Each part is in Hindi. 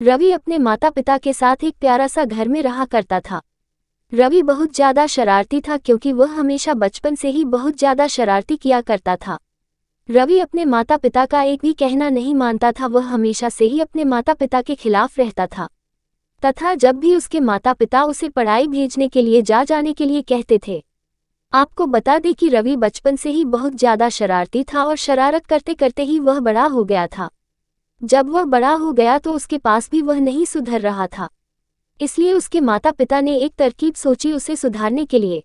रवि अपने माता पिता के साथ एक प्यारा सा घर में रहा करता था। रवि बहुत ज्यादा शरारती था क्योंकि वह हमेशा बचपन से ही बहुत ज्यादा शरारती किया करता था। रवि अपने माता पिता का एक भी कहना नहीं मानता था, वह हमेशा से ही अपने माता पिता के खिलाफ रहता था तथा जब भी उसके माता पिता उसे पढ़ाई भेजने के लिए जाने के लिए कहते थे। आपको बता दें कि रवि बचपन से ही बहुत ज्यादा शरारती था और शरारत करते करते ही वह बड़ा हो गया था। जब वह बड़ा हो गया तो उसके पास भी वह नहीं सुधर रहा था, इसलिए उसके माता पिता ने एक तरकीब सोची उसे सुधारने के लिए।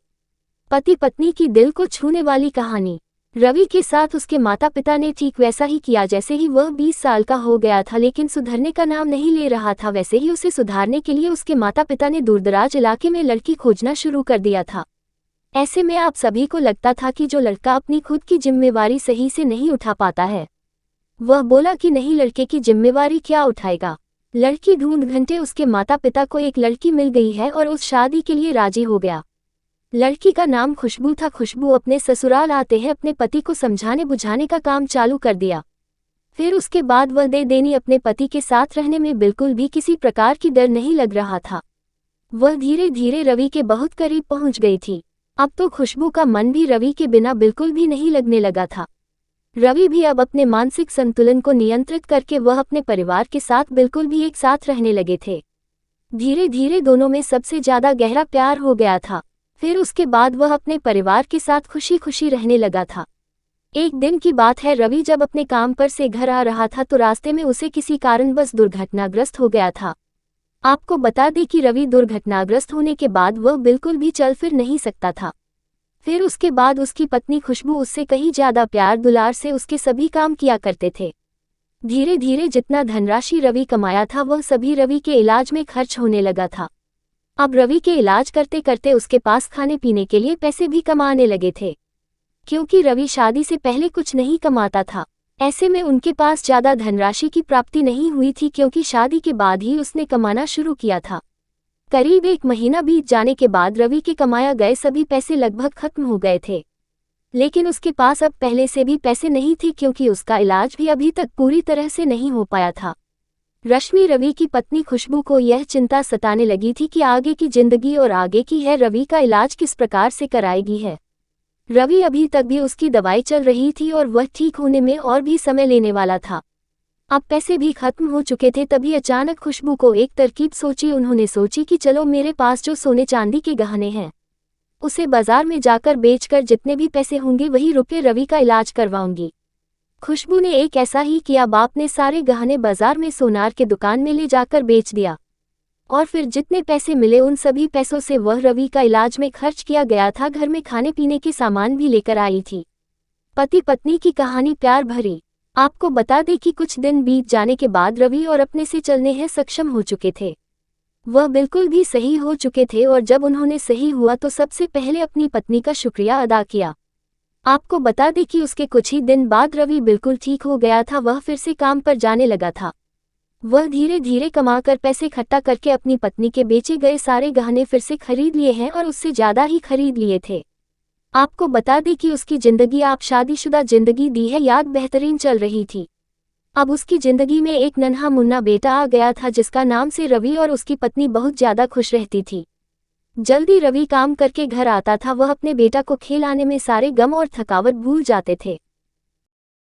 पति पत्नी की दिल को छूने वाली कहानी। रवि के साथ उसके माता पिता ने ठीक वैसा ही किया जैसे ही वह 20 साल का हो गया था, लेकिन सुधरने का नाम नहीं ले रहा था। वैसे ही उसे सुधारने के लिए उसके माता पिता ने दूरदराज इलाके में लड़की खोजना शुरू कर दिया था। ऐसे में आप सभी को लगता था कि जो लड़का अपनी खुद की जिम्मेवारी सही से नहीं उठा पाता है, वह बोला कि नहीं, लड़के की जिम्मेवारी क्या उठाएगा। लड़की ढूंढ घंटे उसके माता पिता को एक लड़की मिल गई है और उस शादी के लिए राजी हो गया। लड़की का नाम खुशबू था। खुशबू अपने ससुराल आते हैं अपने पति को समझाने बुझाने का काम चालू कर दिया। फिर उसके बाद वह दे देनी अपने पति के साथ रहने में बिल्कुल भी किसी प्रकार की डर नहीं लग रहा था। वह धीरे धीरे रवि के बहुत करीब पहुंच गई थी। अब तो खुशबू का मन भी रवि के बिना बिल्कुल भी नहीं लगने लगा था। रवि भी अब अपने मानसिक संतुलन को नियंत्रित करके वह अपने परिवार के साथ बिल्कुल भी एक साथ रहने लगे थे। धीरे धीरे दोनों में सबसे ज्यादा गहरा प्यार हो गया था। फिर उसके बाद वह अपने परिवार के साथ खुशी खुशी रहने लगा था। एक दिन की बात है, रवि जब अपने काम पर से घर आ रहा था तो रास्ते में उसे किसी कारणवश दुर्घटनाग्रस्त हो गया था। आपको बता दें कि रवि दुर्घटनाग्रस्त होने के बाद वह बिल्कुल भी चल फिर नहीं सकता था। फिर उसके बाद उसकी पत्नी खुशबू उससे कहीं ज्यादा प्यार दुलार से उसके सभी काम किया करते थे। धीरे धीरे जितना धनराशि रवि कमाया था वह सभी रवि के इलाज में खर्च होने लगा था। अब रवि के इलाज करते करते उसके पास खाने पीने के लिए पैसे भी कमाने लगे थे, क्योंकि रवि शादी से पहले कुछ नहीं कमाता था। ऐसे में उनके पास ज्यादा धनराशि की प्राप्ति नहीं हुई थी, क्योंकि शादी के बाद ही उसने कमाना शुरू किया था। करीब 1 महीना बीत जाने के बाद रवि के कमाया गए सभी पैसे लगभग खत्म हो गए थे, लेकिन उसके पास अब पहले से भी पैसे नहीं थे, क्योंकि उसका इलाज भी अभी तक पूरी तरह से नहीं हो पाया था। रश्मि रवि की पत्नी खुशबू को यह चिंता सताने लगी थी कि आगे की जिंदगी और आगे की है रवि का इलाज किस प्रकार से कराएगी है। रवि अभी तक भी उसकी दवाई चल रही थी और वह ठीक होने में और भी समय लेने वाला था। अब पैसे भी खत्म हो चुके थे। तभी अचानक खुशबू को एक तरकीब सोची। उन्होंने सोची कि चलो मेरे पास जो सोने चांदी के गहने हैं उसे बाजार में जाकर बेचकर जितने भी पैसे होंगे वही रुपये रवि का इलाज करवाऊंगी। खुशबू ने एक ऐसा ही किया। बाप ने सारे गहने बाजार में सोनार के दुकान में ले जाकर बेच दिया और फिर जितने पैसे मिले उन सभी पैसों से वह रवि का इलाज में खर्च किया गया था। घर में खाने पीने के सामान भी लेकर आई थी। पति पत्नी की कहानी प्यार भरी। आपको बता दें कि कुछ दिन बीत जाने के बाद रवि और अपने से चलने हैं सक्षम हो चुके थे। वह बिल्कुल भी सही हो चुके थे और जब उन्होंने सही हुआ तो सबसे पहले अपनी पत्नी का शुक्रिया अदा किया। आपको बता दें कि उसके कुछ ही दिन बाद रवि बिल्कुल ठीक हो गया था। वह फिर से काम पर जाने लगा था। वह धीरे धीरे कमाकर पैसे इकट्ठा करके अपनी पत्नी के बेचे गए सारे गहने फिर से खरीद लिए हैं और उससे ज्यादा ही खरीद लिए थे। आपको बता दें कि उसकी जिंदगी आप शादीशुदा जिंदगी दी है याद बेहतरीन चल रही थी। अब उसकी जिंदगी में एक नन्हा मुन्ना बेटा आ गया था जिसका नाम से रवि और उसकी पत्नी बहुत ज्यादा खुश रहती थी। जल्दी रवि काम करके घर आता था। वह अपने बेटा को खिलाने में सारे गम और थकावट भूल जाते थे।